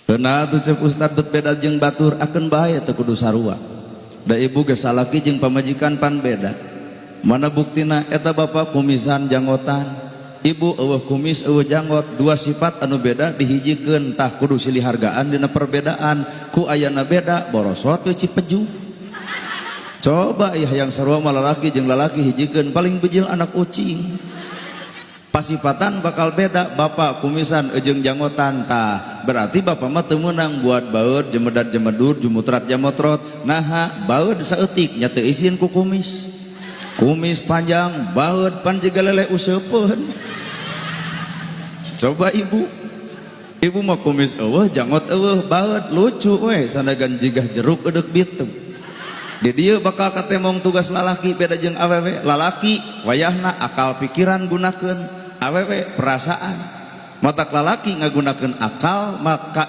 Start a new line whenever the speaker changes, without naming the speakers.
Benar tuh cek Ustad bet beda jeung batur akan bahaya teu kudu sarua. Da ibu ge salaki jeung pamajikan pan beda. Mana buktina eta bapak kumisan janggotan, ibu eueuh kumis eueuh janggot, dua sifat anu beda dihijikeun tah kudu silih hargaan dina perbedaan. Ku ayana beda borosot we cipeju. Coba yang sarua mah lalaki jeung lalaki hijikeun paling bejil anak ucing. Pasifatan bakal beda, bapak kumisan jeung janggotan tah berarti bapak mah teu meunang buat baeud jemedat jemedur jumutrat jamotrot. Naha baeud saeutik nya teu isin ku kumis. Kumis panjang baeud pan jiga lele useupeun. Coba ibu mah kumis eueuh janggot eueuh baeud lucu we sandagan jigah jeruk eudeuh bitem. Di dieu bakal katemong tugas lalaki beda jeung awewe. Lalaki wayahna akal pikiran gunakeun, awewe perasaan. Matak lalaki ngagunakeun akal maka